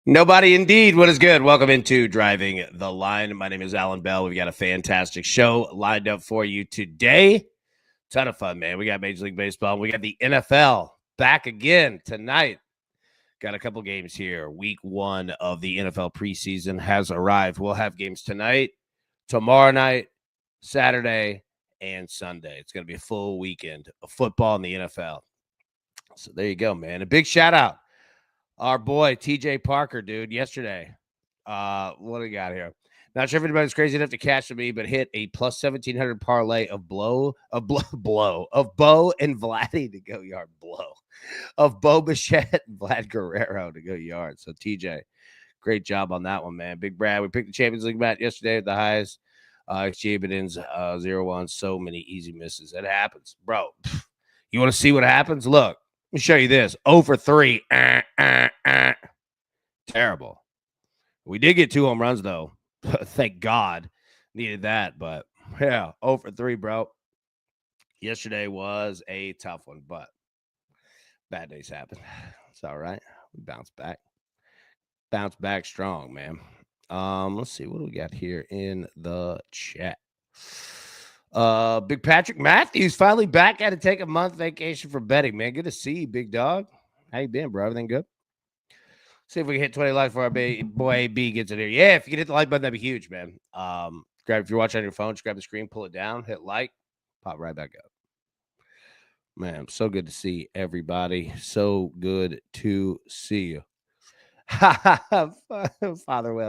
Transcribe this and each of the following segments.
Nobody indeed. What is good? Welcome into Driving the Line. My name is Alan Bell. We've got a fantastic show lined up for you today. Ton of fun, man. We got Major League Baseball. We got the NFL back again tonight. Got a couple games here. Week 1 of the NFL preseason has arrived. We'll have games tonight, tomorrow night, Saturday, and Sunday. It's going to be a full weekend of football in the NFL. So there you go, man. A big shout out. Our boy TJ Parker, dude, yesterday. What do we got here? Not sure if anybody's crazy enough to catch me, but hit a plus 1,700 parlay of Bo and Vladdy to go yard. Of Bo Bichette and Vlad Guerrero to go yard. So TJ, great job on that one, man. Big Brad. We picked the Champions League match yesterday at the highest. Exchange 0-1. So many easy misses. It happens, bro. You want to see what happens? Look. Let me show you this. 0-3. Terrible. We did get 2 home runs, though. Thank God. Needed that. But, yeah, 0-3, bro. Yesterday was a tough one, but bad days happen. It's all right. We bounce back. Bounce back strong, man. Let's see. What do we got here in the chat? Big Patrick Matthews finally back. Had to take a month vacation for betting, man. Good to see you, big dog. How you been, bro? Everything good? See if we can hit 20 likes before our boy AB gets it here. Yeah, if you can hit the like button, that'd be huge, man. If you're watching on your phone, just grab the screen, pull it down, hit like, pop right back up. Man, so good to see everybody. So good to see you. Father,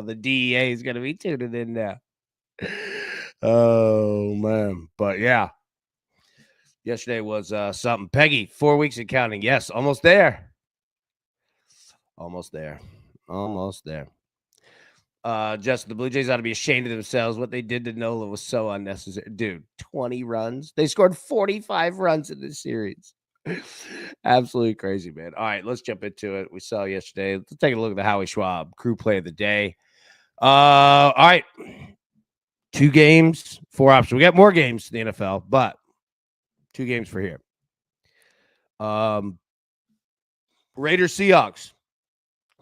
the DEA is going to be tuning in now. Oh, man. But, yeah. Yesterday was something. Peggy, 4 weeks and counting. Yes, almost there. Almost there. Justin, the Blue Jays ought to be ashamed of themselves. What they did to Nola was so unnecessary. Dude, 20 runs. They scored 45 runs in this series. Absolutely crazy, man. All right, let's jump into it. We saw yesterday. Let's take a look at the Howie Schwab crew play of the day. All right. 2 games, 4 options. We got more games in the NFL, but 2 games for here. Raiders Seahawks.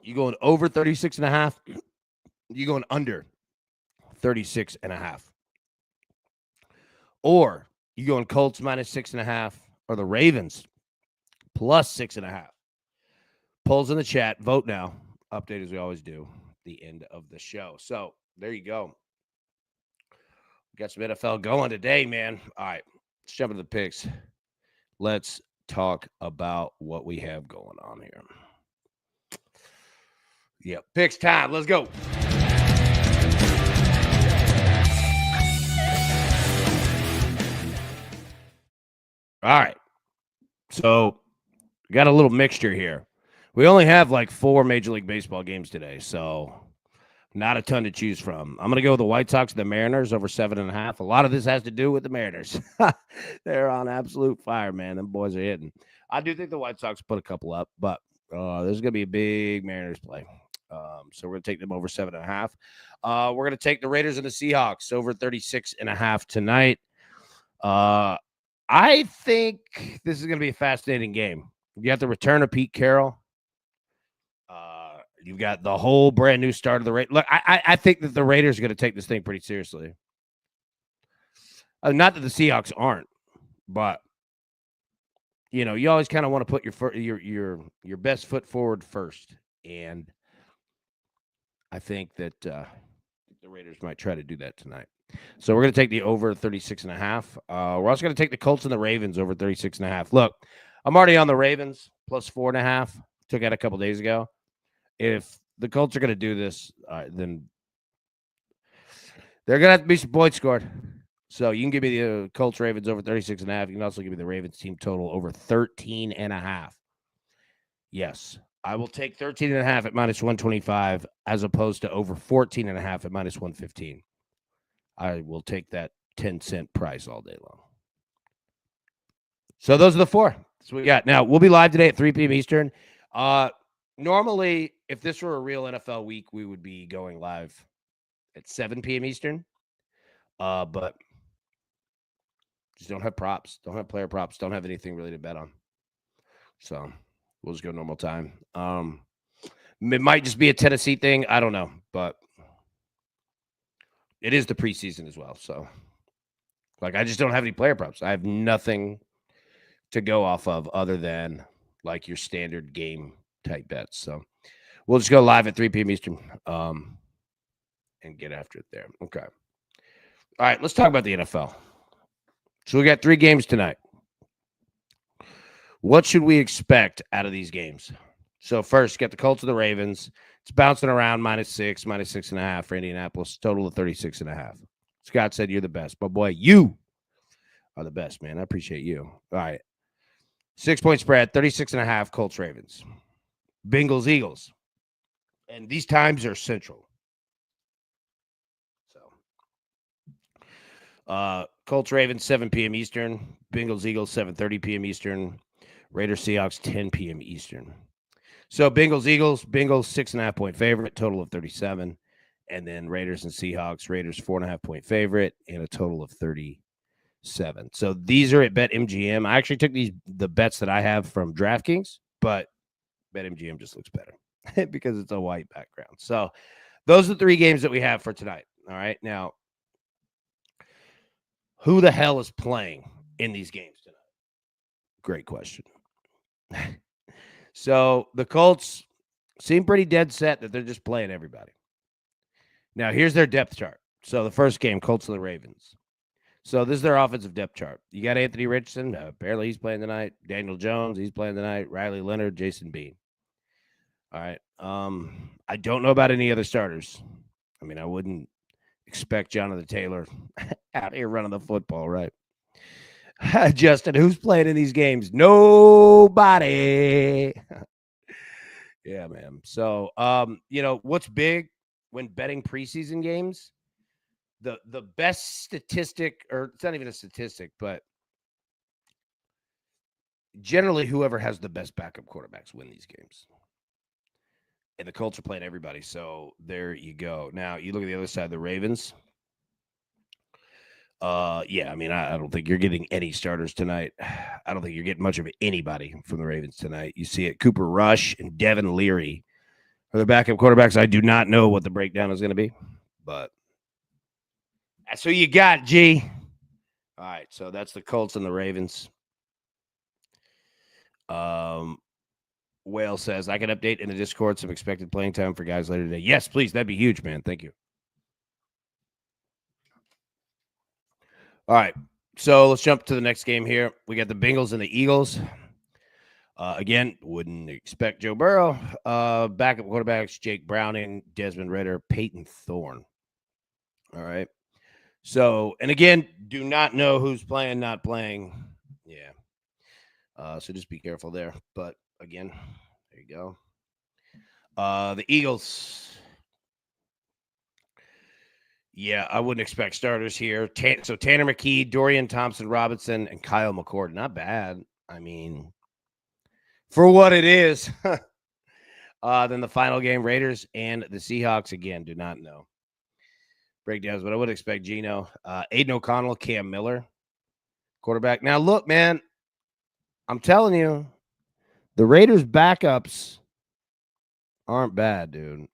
You going over 36.5? You going under 36.5? Or you going Colts minus 6.5 or the Ravens plus 6.5? Polls in the chat. Vote now. Update as we always do at the end of the show. So there you go. Got some NFL going today, man. All right. Let's jump into the picks. Let's talk about what we have going on here. Yep. Picks time. Let's go. All right. So we got a little mixture here. We only have like 4 Major League Baseball games today, so not a ton to choose from. I'm going to go with the White Sox and the Mariners over 7.5. A lot of this has to do with the Mariners. They're on absolute fire, man. Them boys are hitting. I do think the White Sox put a couple up, but there's going to be a big Mariners play. So we're going to take them over 7.5. We're going to take the Raiders and the Seahawks over 36.5 tonight. I think this is going to be a fascinating game. You got the return of Pete Carroll. You've got the whole brand new start of the Raiders. Look, I think that the Raiders are going to take this thing pretty seriously. Not that the Seahawks aren't, but you know, you always kind of want to put your best foot forward first, and I think that the Raiders might try to do that tonight. So we're going to take the over 36.5. We're also going to take the Colts and the Ravens over 36.5. Look, I'm already on the Ravens plus 4.5. Took out a couple days ago. If the Colts are going to do this, then they're going to have to be some points scored. So you can give me the Colts Ravens over 36.5. You can also give me the Ravens team total over 13.5. Yes, I will take 13.5 at minus 125 as opposed to over 14.5 at minus 115. I will take that 10-cent price all day long. So those are the 4. That's what we got. Now, we'll be live today at 3 p.m. Eastern. Normally, if this were a real NFL week, we would be going live at 7 p.m. Eastern. But just don't have props. Don't have player props. Don't have anything really to bet on. So we'll just go normal time. It might just be a Tennessee thing. I don't know, but it is the preseason as well. So, like, I just don't have any player props. I have nothing to go off of other than like your standard game type bets. So, we'll just go live at 3 p.m. Eastern and get after it there. Okay. All right, let's talk about the NFL. So, we got 3 games tonight. What should we expect out of these games? So first, get the Colts and the Ravens. It's bouncing around -6, -6.5 for Indianapolis. Total of 36.5. Scott said you're the best. But boy, you are the best, man. I appreciate you. All right. 6-point spread, 36.5 Colts Ravens. Bengals Eagles. And these times are central. So Colts Ravens 7 p.m. Eastern. Bengals Eagles 7:30 p.m. Eastern. Raiders Seahawks 10 p.m. Eastern. So Bengals Eagles, Bengals 6.5 point favorite, total of 37. And then Raiders and Seahawks, Raiders 4.5 point favorite, and a total of 37. So these are at BetMGM. I actually took the bets that I have from DraftKings, but BetMGM just looks better because it's a white background. So those are the 3 games that we have for tonight. All right. Now, who the hell is playing in these games tonight? Great question. So the Colts seem pretty dead set that they're just playing everybody. Now, here's their depth chart. So the first game, Colts and the Ravens. So this is their offensive depth chart. You got Anthony Richardson. Apparently he's playing tonight. Daniel Jones, he's playing tonight. Riley Leonard, Jason Bean. All right. I don't know about any other starters. I mean, I wouldn't expect Jonathan Taylor out here running the football, right? Justin, who's playing in these games? Nobody. Yeah, man. So, what's big when betting preseason games? The best statistic, or it's not even a statistic, but generally whoever has the best backup quarterbacks win these games. And the Colts are playing everybody. So there you go. Now you look at the other side, the Ravens. Yeah, I mean, I don't think you're getting any starters tonight. I don't think you're getting much of anybody from the Ravens tonight. You see it, Cooper Rush and Devin Leary are the backup quarterbacks. I do not know what the breakdown is going to be, but that's who you got, G. All right, so that's the Colts and the Ravens. Whale says, I can update in the Discord some expected playing time for guys later today. Yes, please. That'd be huge, man. Thank you. All right, so let's jump to the next game here. We got the Bengals and the Eagles. Again, wouldn't expect Joe Burrow. Backup quarterbacks, Jake Browning, Desmond Ridder, Peyton Thorne. All right. So, and again, do not know who's playing, not playing. Yeah. So just be careful there. But again, there you go. The Eagles. Yeah, I wouldn't expect starters here. So Tanner McKee, Dorian Thompson-Robinson, and Kyle McCord. Not bad. I mean, for what it is. Then the final game, Raiders and the Seahawks. Again, do not know breakdowns, but I would expect Geno, Aiden O'Connell, Cam Miller, quarterback. Now, look, man, I'm telling you, the Raiders' backups aren't bad, dude.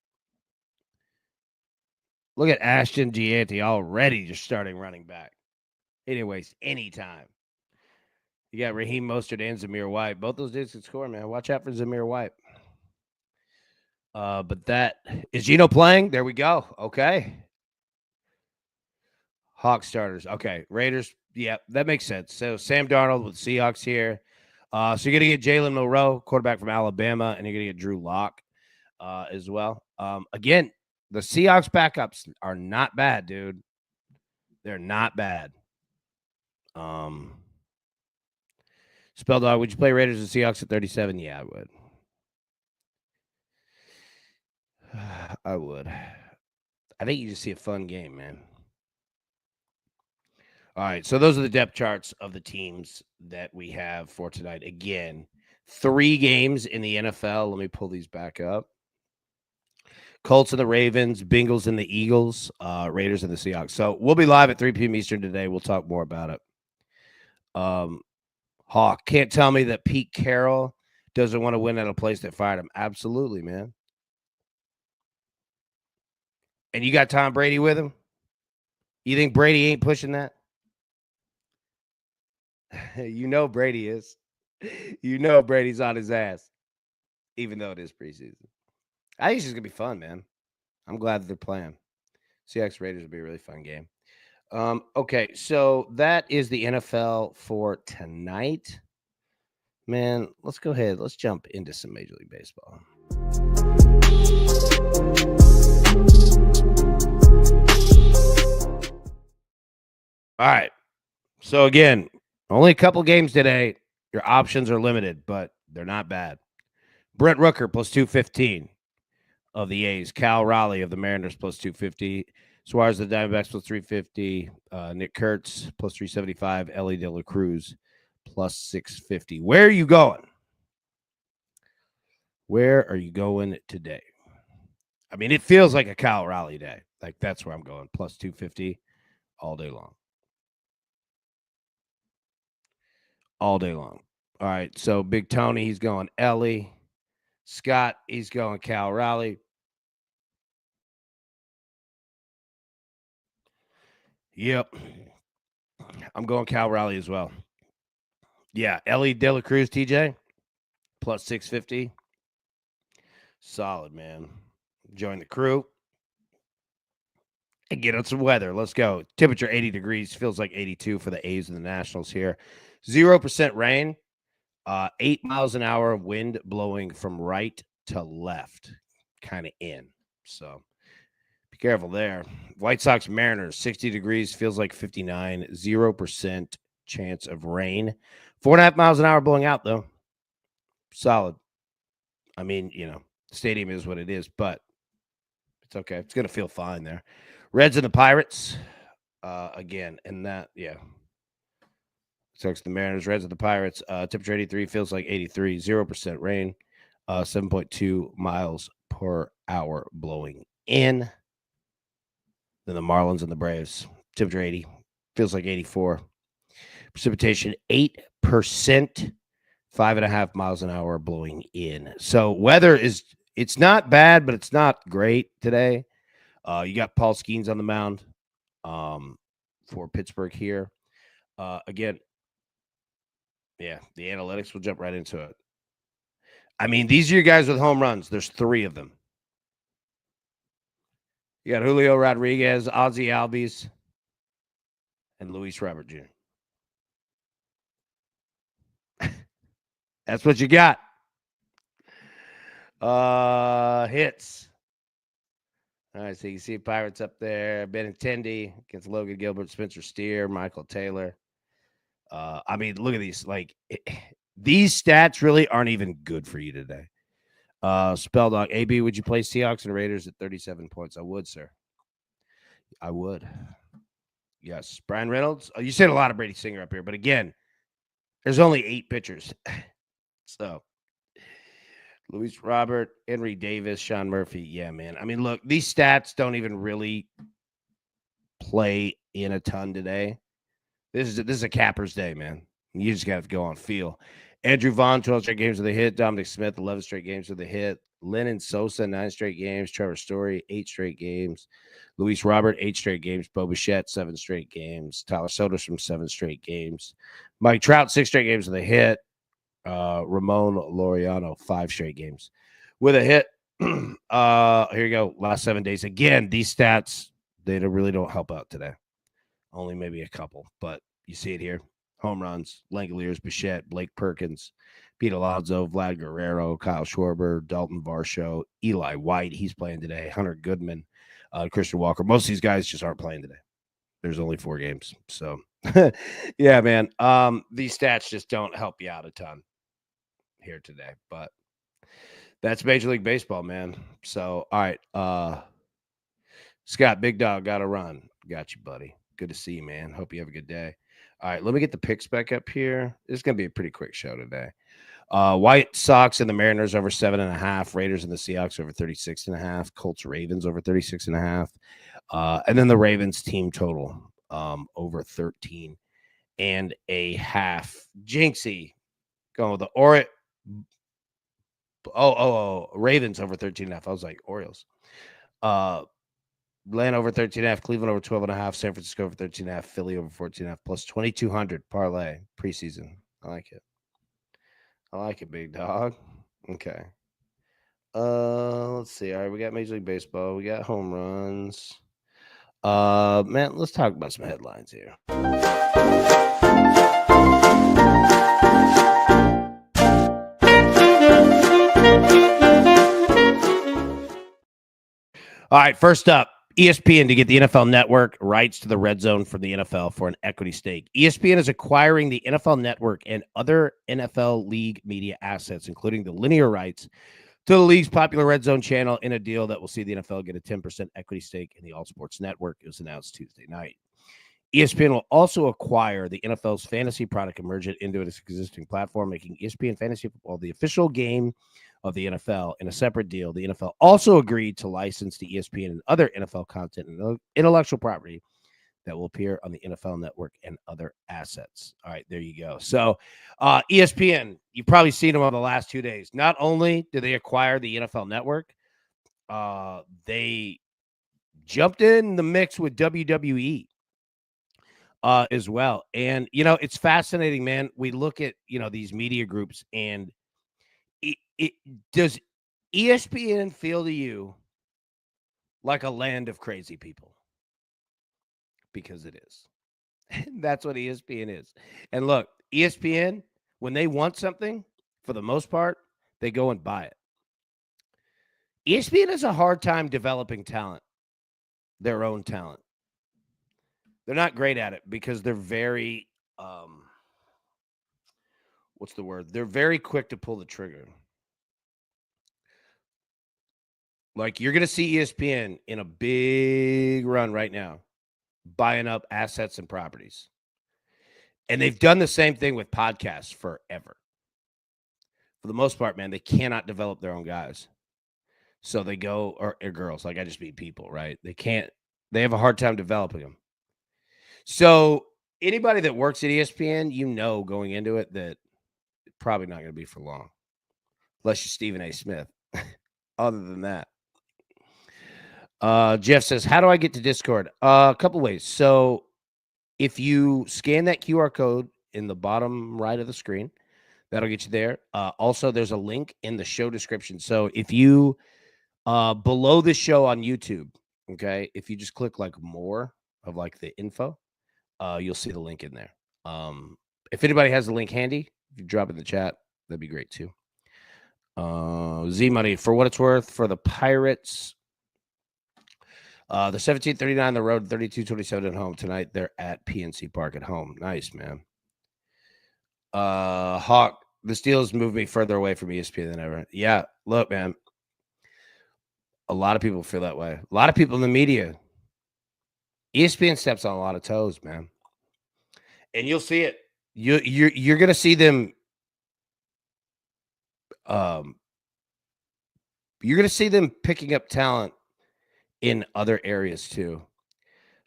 Look at Ashton Gianti already just starting running back. He didn't waste any time. You got Raheem Mostert and Zamir White. Both those dudes can score, man. Watch out for Zamir White. But that is Geno playing. There we go. Okay. Hawks starters. Okay. Raiders. Yeah, that makes sense. So Sam Darnold with Seahawks here. So you're going to get Jalen Milroe, quarterback from Alabama, and you're going to get Drew Lock as well. Again, the Seahawks backups are not bad, dude. They're not bad. Spell Dog, would you play Raiders and Seahawks at 37? Yeah, I would. I would. I think you just see a fun game, man. All right, so those are the depth charts of the teams that we have for tonight. Again, 3 games in the NFL. Let me pull these back up. Colts and the Ravens, Bengals and the Eagles, Raiders and the Seahawks. So we'll be live at 3 p.m. Eastern today. We'll talk more about it. Hawk, can't tell me that Pete Carroll doesn't want to win at a place that fired him. Absolutely, man. And you got Tom Brady with him? You think Brady ain't pushing that? You know Brady is. You know Brady's on his ass, even though it is preseason. I think it's just gonna be fun, man. I'm glad that they're playing. Seahawks Raiders will be a really fun game. Okay, so that is the NFL for tonight. Man, let's go ahead. Let's jump into some Major League Baseball. All right. So again, only a couple games today. Your options are limited, but they're not bad. Brent Rooker plus 215 of the A's. Cal Raleigh of the Mariners plus 250. Suarez of the Diamondbacks plus 350. Nick Kurtz plus 375. Ellie De La Cruz plus 650. Where are you going? Where are you going today? I mean, it feels like a Cal Raleigh day. Like, that's where I'm going. Plus 250 all day long. All day long. All right. So Big Tony, he's going Ellie. Scott, he's going Cal Raleigh. Yep. I'm going Cal Raleigh as well. Yeah. Ellie De La Cruz, TJ, plus 650. Solid, man. Join the crew and get on some weather. Let's go. Temperature 80 degrees. Feels like 82 for the A's and the Nationals here. 0% rain. 8 miles an hour wind blowing from right to left, kind of in. So be careful there. White Sox Mariners, 60 degrees, feels like 59, 0% chance of rain. 4.5 miles an hour blowing out, though. Solid. I mean, the stadium is what it is, but it's okay. It's going to feel fine there. Reds and the Pirates, again, and that, yeah. Sox the Mariners, Reds and the Pirates. Temperature 83, feels like 83, 0% rain, 7.2 miles per hour blowing in. Then the Marlins and the Braves. Temperature 80, feels like 84. Precipitation 8%, 5.5 miles an hour blowing in. So weather it's not bad, but it's not great today. You got Paul Skeens on the mound for Pittsburgh here. Again, yeah, the analytics will jump right into it. I mean, these are your guys with home runs. There's 3 of them. You got Julio Rodriguez, Ozzie Albies, and Luis Robert Jr. That's what you got. Hits. All right, so you see Pirates up there. Benintendi against Logan Gilbert, Spencer Steer, Michael Taylor. I mean, look at these. Like, these stats really aren't even good for you today. Spell Dog. AB, would you play Seahawks and Raiders at 37 points? I would, sir. I would. Yes. Brian Reynolds. You said a lot of Brady Singer up here, but again, there's only 8 pitchers. So, Luis Robert, Henry Davis, Sean Murphy. Yeah, man. I mean, look, these stats don't even really play in a ton today. This is a capper's day, man. You just got to go on feel. Andrew Vaughn, 12 straight games with a hit. Dominic Smith, 11 straight games with a hit. Lennon Sosa, 9 straight games. Trevor Story, 8 straight games. Luis Robert, 8 straight games. Bo Bichette, 7 straight games. Tyler Soderstrom, 7 straight games. Mike Trout, 6 straight games with a hit. Ramon Laureano, 5 straight games with a hit. Here you go. Last 7 days. Again, these stats, they really don't help out today. Only maybe a couple, but you see it here. Home runs, Langoliers, Bichette, Blake Perkins, Pete Alonso, Vlad Guerrero, Kyle Schwarber, Dalton Varsho, Eli White, he's playing today, Hunter Goodman, Christian Walker. Most of these guys just aren't playing today. There's only 4 games. So, yeah, man, these stats just don't help you out a ton here today. But that's Major League Baseball, man. So, all right. Scott, Big Dog, got to run. Got you, buddy. Good to see you, man. Hope you have a good day. All right, let me get the picks back up here. This is going to be a pretty quick show today. White Sox and the Mariners over 7.5. Raiders and the Seahawks over 36.5. Colts Ravens over 36.5. And then the Ravens team total over 13.5. Jinxie going with the Ravens over 13.5. I was like, Orioles. Atlanta over 13.5, Cleveland over 12.5, San Francisco over 13.5, Philly over 14.5, plus 2,200 parlay preseason. I like it. I like it, big dog. Okay. Let's see. All right, we got Major League Baseball. We got home runs. Man, let's talk about some headlines here. All right, first up, ESPN to get the NFL Network rights to the Red Zone from the NFL for an equity stake. ESPN is acquiring the NFL Network and other NFL league media assets, including the linear rights to the league's popular Red Zone channel in a deal that will see the NFL get a 10% equity stake in the All Sports Network. It was announced Tuesday night. ESPN will also acquire the NFL's fantasy product and merge it into its existing platform, making ESPN Fantasy Football the official game of the NFL in a separate deal. The NFL also agreed to license to ESPN and other NFL content and intellectual property that will appear on the NFL Network and other assets. All right, there you go. So ESPN, you've probably seen them over the last 2 days. Not only did they acquire the NFL Network, they jumped in the mix with WWE as well. And, it's fascinating, man. We look at, these media groups, and it does ESPN feel to you like a land of crazy people? Because it is. That's what ESPN is. And look, ESPN, when they want something, for the most part, they go and buy it. ESPN has a hard time developing talent, their own talent. They're not great at it because they're very, what's the word? They're very quick to pull the trigger. Like, you're going to see ESPN in a big run right now, buying up assets and properties. And they've done the same thing with podcasts forever. For the most part, man, they cannot develop their own guys. So they go, or girls, like I just mean people, right? They have a hard time developing them. So anybody that works at ESPN, going into it that it's probably not going to be for long. Unless you're Stephen A. Smith. Other than that. Jeff says, how do I get to Discord? A couple ways. So if you scan that QR code in the bottom right of the screen, that'll get you there. Also, there's a link in the show description. So if you, below the show on YouTube, okay, if you just click like more of like the info, you'll see the link in there. If anybody has the link handy, if you drop it in the chat, that'd be great too. Z Money, for what it's worth, for the Pirates, the 1739 the road, 32-27 at home tonight. They're at PNC Park at home. Nice, man. Hawk, the Steelers moved me further away from ESPN than ever. Yeah, look, man. A lot of people feel that way. A lot of people in the media. ESPN steps on a lot of toes, man. And you'll see it. You're gonna see them. You're gonna see them picking up talent in other areas too.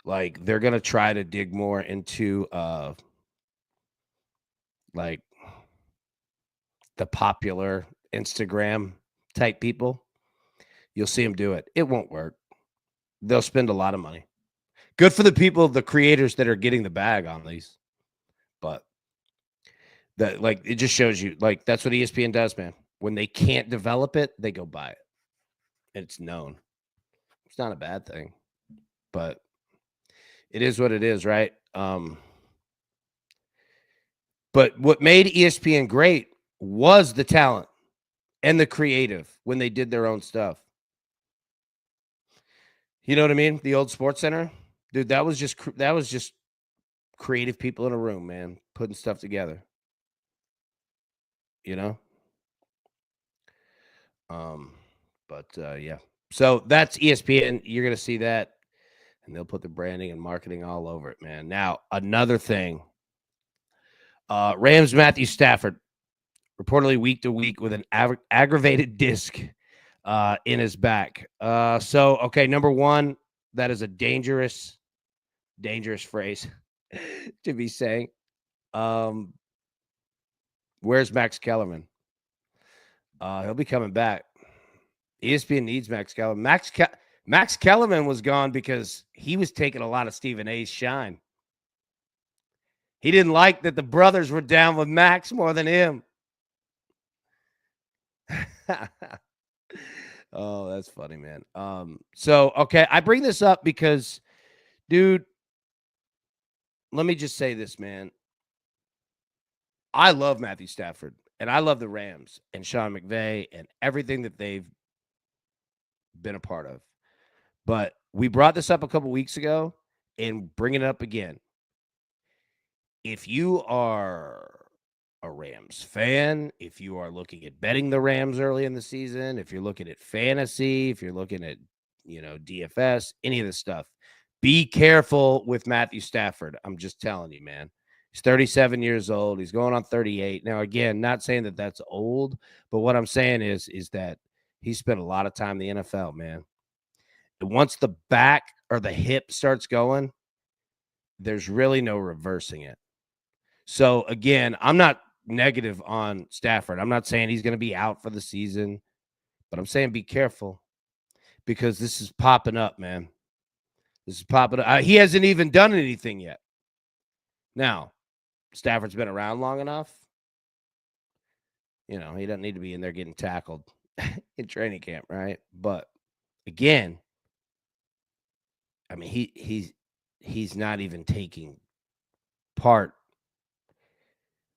Like, they're gonna try to dig more into like the popular Instagram type people. You'll see them do it. It won't work. They'll spend a lot of money. Good for the people, the creators that are getting the bag on these. But that, like, it just shows you, like, that's what ESPN does, man. When they can't develop it, they go buy it. And it's known. It's not a bad thing. But it is what it is, right? But what made ESPN great was the talent and the creative when they did their own stuff. You know what I mean? The old Sports Center, dude, that was just creative people in a room, man, putting stuff together. Yeah. So that's ESPN. You're gonna see that, and they'll put the branding and marketing all over it, man. Now, another thing. Rams Matthew Stafford reportedly week to week with an aggravated disc in his back. Okay, number one, that is a dangerous phrase to be saying. Where's Max Kellerman? He'll be coming back. ESPN needs Max Kellerman. Max Kellerman was gone because he was taking a lot of Stephen A's shine. He didn't like that the brothers were down with Max more than him. Oh, that's funny, man. So okay, I bring this up because, dude, let me just say this, man. I love Matthew Stafford and I love the Rams and Sean McVay and everything that they've been a part of. But we brought this up a couple weeks ago and bring it up again. If you are a Rams fan, if you are looking at betting the Rams early in the season, if you're looking at fantasy, if you're looking at, DFS, any of this stuff, be careful with Matthew Stafford. I'm just telling you, man. He's 37 years old. He's going on 38. Now, again, not saying that that's old, but what I'm saying is that he spent a lot of time in the NFL, man. And once the back or the hip starts going, there's really no reversing it. So, again, I'm not negative on Stafford. I'm not saying he's going to be out for the season, but I'm saying be careful because this is popping up, man. This is popping up. He hasn't even done anything yet. Now, Stafford's been around long enough. He doesn't need to be in there getting tackled in training camp, right? But again, I mean, he's not even taking part,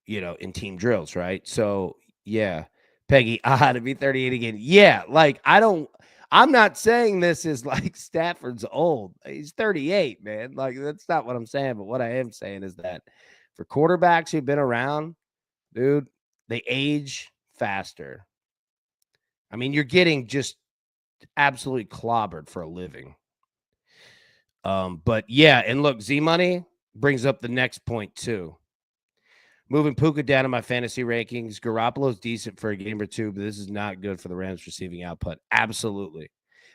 in team drills, right? So, yeah, Peggy, to be 38 again. Yeah, like I'm not saying this is like Stafford's old. He's 38, man. Like, that's not what I'm saying. But what I am saying is that for quarterbacks who've been around, dude, they age faster. I mean, you're getting just absolutely clobbered for a living. But yeah, and look, Z Money brings up the next point too. Moving Puka down in my fantasy rankings. Garoppolo's decent for a game or two, but this is not good for the Rams receiving output. Absolutely.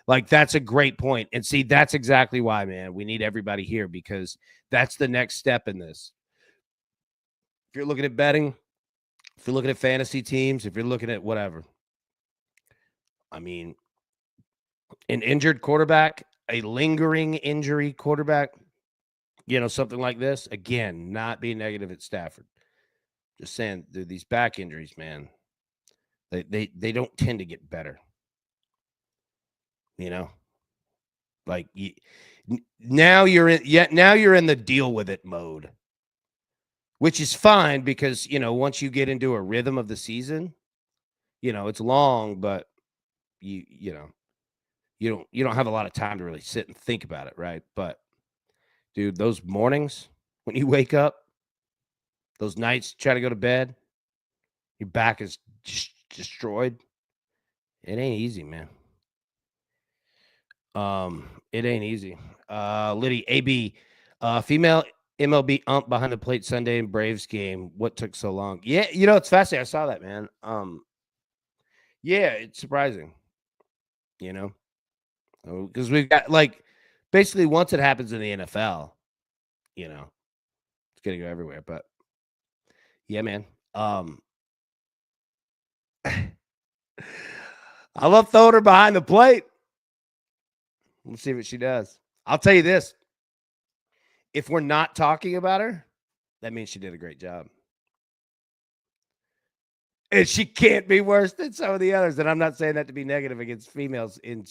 Like, that's a great point. And see, that's exactly why, man, we need everybody here because that's the next step in this. If you're looking at betting, if you're looking at fantasy teams, if you're looking at whatever, I mean, an injured quarterback, a lingering injury quarterback, something like this, again, not being negative at Stafford. Just saying, dude, these back injuries, man, they don't tend to get better. Like now you're in the deal with it mode, which is fine because once you get into a rhythm of the season, it's long, but you don't have a lot of time to really sit and think about it, right? But dude, those mornings when you wake up, those nights try to go to bed, your back is just destroyed. It ain't easy, man. It ain't easy. Liddy, AB, female MLB ump behind the plate Sunday in Braves game. What took so long? Yeah, it's fascinating. I saw that, man. Yeah, it's surprising. Because we've got basically once it happens in the NFL, it's gonna go everywhere. But yeah, man. I love throwing her behind the plate. Let's see what she does. I'll tell you this. If we're not talking about her, that means she did a great job. And she can't be worse than some of the others. And I'm not saying that to be negative against females in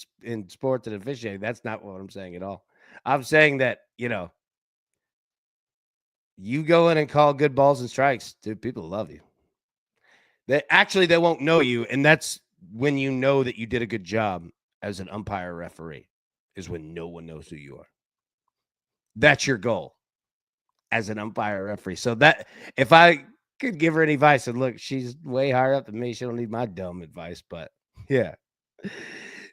sports and officiating. That's not what I'm saying at all. I'm saying that, you go in and call good balls and strikes, dude, people love you. They won't know you. And that's when you know that you did a good job as an umpire referee, is when no one knows who you are. That's your goal as an umpire referee. So that if I could give her any advice, and look, she's way higher up than me. She don't need my dumb advice, but yeah.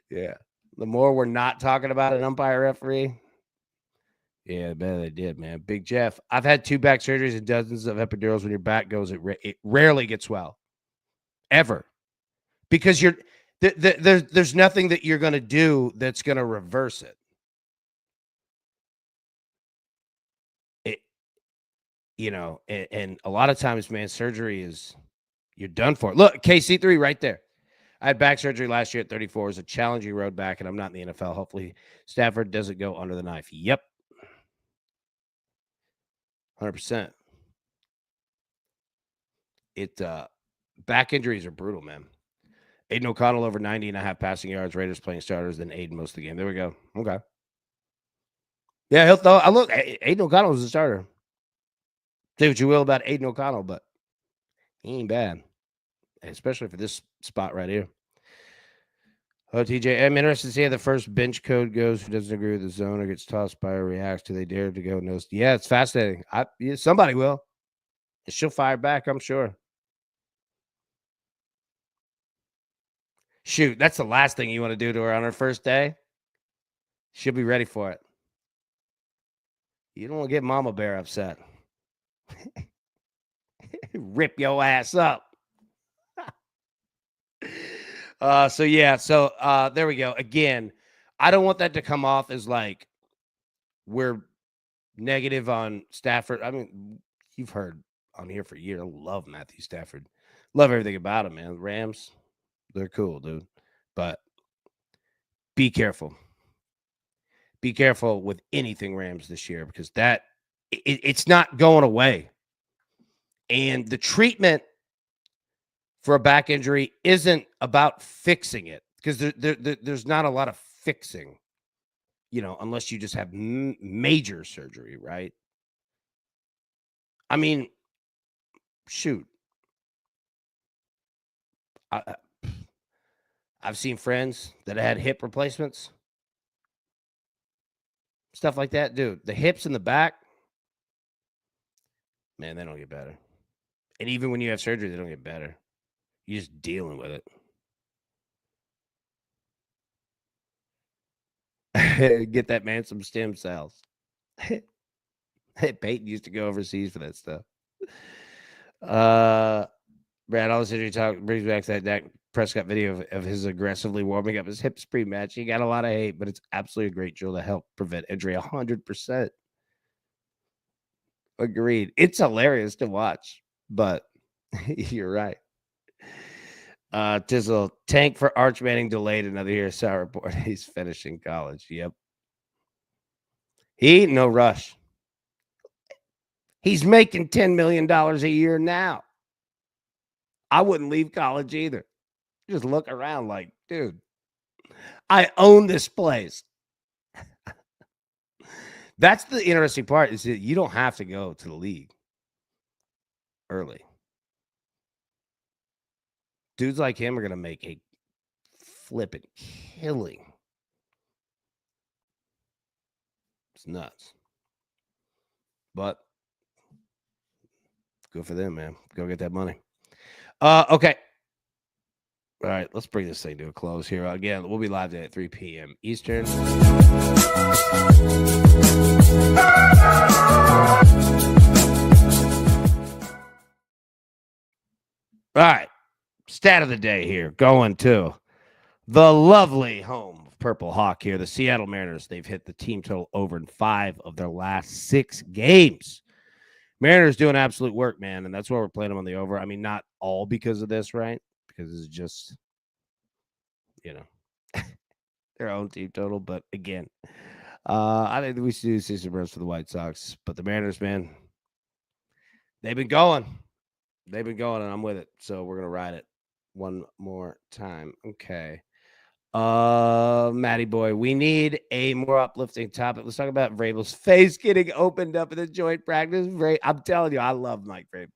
Yeah. The more we're not talking about an umpire referee, yeah, better they did, man. Big Jeff, I've had 2 back surgeries and dozens of epidurals. When your back goes, it rarely gets well, ever, because there's nothing that you're going to do that's going to reverse it. And a lot of times, man, surgery is you're done for. Look, KC3 right there. I had back surgery last year at 34. It was a challenging road back, and I'm not in the NFL. Hopefully, Stafford doesn't go under the knife. Yep. 100%. Back injuries are brutal, man. Aiden O'Connell over 90.5 passing yards. Raiders playing starters, then Aiden most of the game. There we go. Okay. Yeah, he'll throw. Look, Aiden O'Connell was a starter. Say what you will about Aiden O'Connell, but he ain't bad, especially for this spot right here. Oh, TJ, I'm interested to see how the first bench code goes. Who doesn't agree with the zone or gets tossed by or reacts? Do they dare to go nose? Yeah, it's fascinating. Somebody will. She'll fire back, I'm sure. Shoot, that's the last thing you want to do to her on her first day. She'll be ready for it. You don't want to get Mama Bear upset. Rip your ass up. So there we go. Again, I don't want that to come off as like we're negative on Stafford. I mean, you've heard on here for years. I love Matthew Stafford. Love everything about him, man. Rams, they're cool, dude. But be careful. Be careful with anything Rams this year because it's not going away. And the treatment for a back injury isn't about fixing it because there's not a lot of fixing, unless you just have major surgery, right? I mean, shoot. I've seen friends that had hip replacements, stuff like that. Dude, the hips in the back, man, they don't get better. And even when you have surgery, they don't get better. You're just dealing with it. Get that man some stem cells. Peyton used to go overseas for that stuff. Brad, all this injury talk brings me back to that Dak Prescott video of his aggressively warming up his hips pre-match. He got a lot of hate, but it's absolutely a great drill to help prevent injury. 100%. Agreed. It's hilarious to watch, but you're right. Tizzle, tank for Arch Manning delayed another year. Sour report. He's finishing college. Yep. He ain't no rush. He's making $10 million a year now. I wouldn't leave college either. Just look around like, dude, I own this place. That's the interesting part is that you don't have to go to the league early. Dudes like him are going to make a flipping killing. It's nuts. But good for them, man. Go get that money. Okay. All right, let's bring this thing to a close here. Again, we'll be live today at 3 p.m. Eastern. All right, stat of the day here, going to the lovely home of Purple Hawk here, the Seattle Mariners. They've hit the team total over in 5 of their last 6 games. Mariners doing absolute work, man, and that's why we're playing them on the over. I mean, not all because of this, right? Because it's just, their own team total. But again, I think we should see some runs for the White Sox. But the Mariners, man, they've been going. They've been going, and I'm with it. So we're going to ride it one more time. Okay. Matty boy, we need a more uplifting topic. Let's talk about Vrabel's face getting opened up in the joint practice. I'm telling you, I love Mike Vrabel.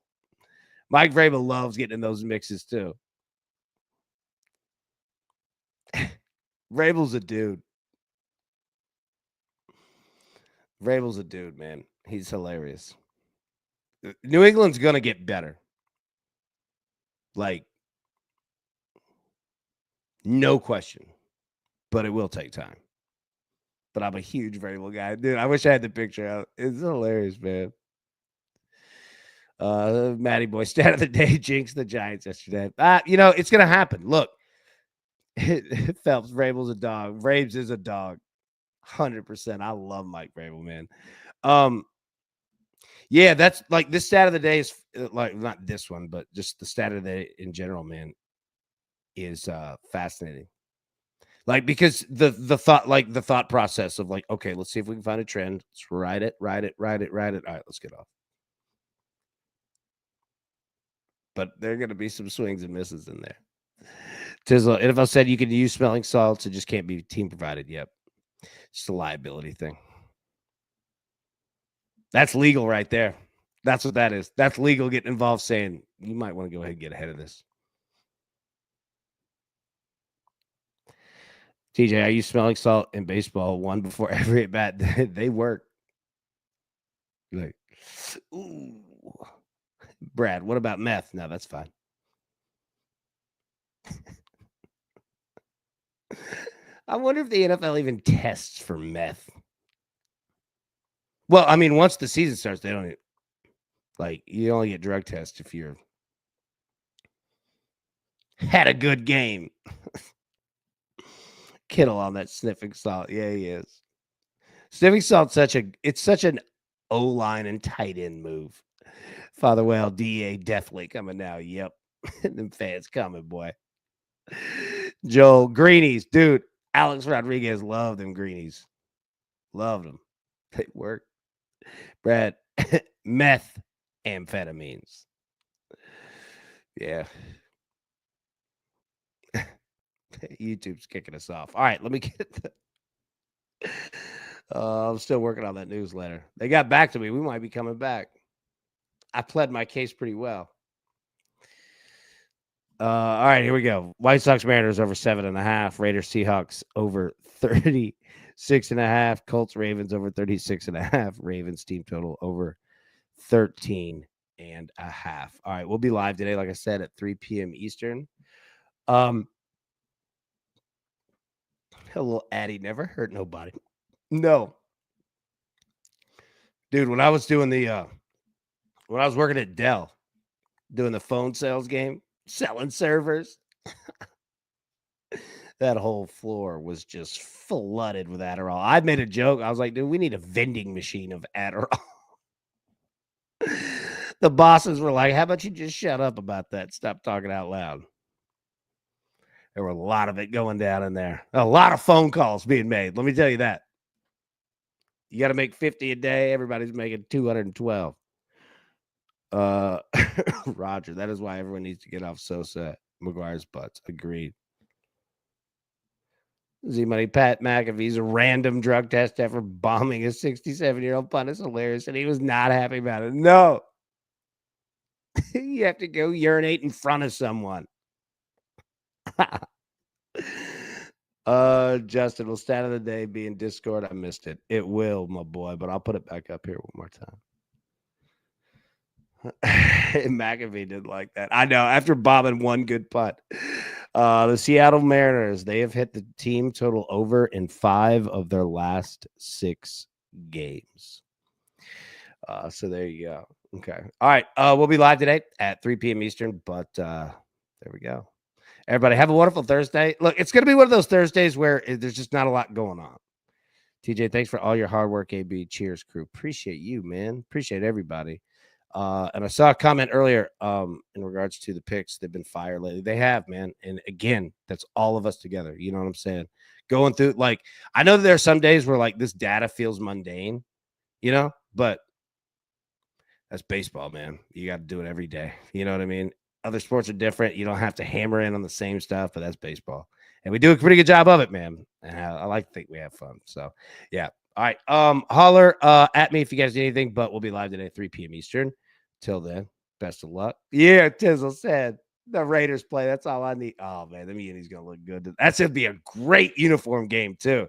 Mike Vrabel loves getting in those mixes too. Vrabel's a dude. Vrabel's a dude, man. He's hilarious. New England's going to get better. Like, no question. But it will take time. But I'm a huge Vrabel guy. Dude, I wish I had the picture out. It's hilarious, man. Matty boy, stat of the day, jinx the Giants yesterday. It's going to happen. Look, Phelps, Vrabel's a dog. Vrabes is a dog. 100%. I love Mike Vrabel, man. Yeah, that's like this stat of the day is like not this one, but just the stat of the day in general, man. is fascinating. Like, because the thought process of like, okay, let's see if we can find a trend. Let's ride it. All right, let's get off. But there are going to be some swings and misses in there. Tizzle, NFL said you can use smelling salts. It just can't be team provided. Yep. It's a liability thing. That's legal right there. That's what that is. That's legal getting involved, saying you might want to go ahead and get ahead of this. TJ, I use smelling salt in baseball one before every at bat. They work. Like, ooh. Brad, what about meth? No, that's fine. I wonder if the NFL even tests for meth. Well, I mean, once the season starts, they don't like, you only get drug tests if you're had a good game. Kittle on that sniffing salt. Yeah, he is. Sniffing salt's such an O-line and tight end move. Father Well, DA definitely coming now. Yep. Them fans coming, boy. Joel, greenies, dude. Alex Rodriguez loved them greenies. Loved them. They work. Brad, meth amphetamines. Yeah. YouTube's kicking us off. All right, let me get the. I'm still working on that newsletter. They got back to me. We might be coming back. I pled my case pretty well. All right, here we go. White Sox Mariners over 7.5. Raiders Seahawks over 36.5. Colts Ravens over 36.5. Ravens team total over 13.5. All right, we'll be live today, like I said, at 3 p.m. Eastern. Hello, Addy. Never hurt nobody. No. Dude, when I was doing when I was working at Dell, doing the phone sales game, selling servers, that whole floor was just flooded with Adderall. I made a joke. I was like, dude, we need a vending machine of Adderall. The bosses were like, how about you just shut up about that? Stop talking out loud. There were a lot of it going down in there. A lot of phone calls being made. Let me tell you that. You got to make 50 a day. Everybody's making 212. Roger. That is why everyone needs to get off Sosa, McGuire's butts. Agreed. Z-Money, Pat McAfee's a random drug test after bombing a 67-year-old punt is hilarious, and he was not happy about it. No. You have to go urinate in front of someone. Justin, will stat of the day be in Discord? I missed it. It will, my boy, but I'll put it back up here one more time. McAfee did like that. I know. After bombing one good putt. The Seattle Mariners, they have hit the team total over in 5 of their last 6 games. So there you go. Okay. All right. We'll be live today at 3 p.m. Eastern, but there we go. Everybody have a wonderful Thursday. Look, it's going to be one of those Thursdays where there's just not a lot going on. TJ, thanks for all your hard work, AB. Cheers, crew. Appreciate you, man. Appreciate everybody. And I saw a comment earlier in regards to the picks. They've been fire lately. They have, man. And again, that's all of us together. You know what I'm saying? Going through, like, I know that there are some days where, like, this data feels mundane, you know, but that's baseball, man. You got to do it every day. You know what I mean? Other sports are different. You don't have to hammer in on the same stuff, but that's baseball. And we do a pretty good job of it, man. And I like to think we have fun. So, yeah. All right. Holler at me if you guys need anything, but we'll be live today at 3 p.m. Eastern. Till then, best of luck. Yeah, Tizzle said the Raiders play. That's all I need. Oh, man, the Uni's going to look good. That's going to be a great uniform game, too.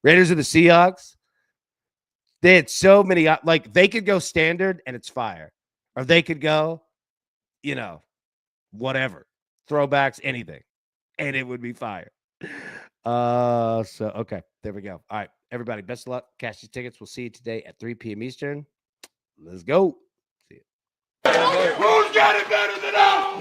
Raiders and the Seahawks. They had so many, like, they could go standard and it's fire. Or they could go, you know, whatever. Throwbacks, anything. And it would be fire. So, okay, there we go. All right, everybody, best of luck. Cash your tickets. We'll see you today at 3 p.m. Eastern. Let's go. See you. Who's got it better than us?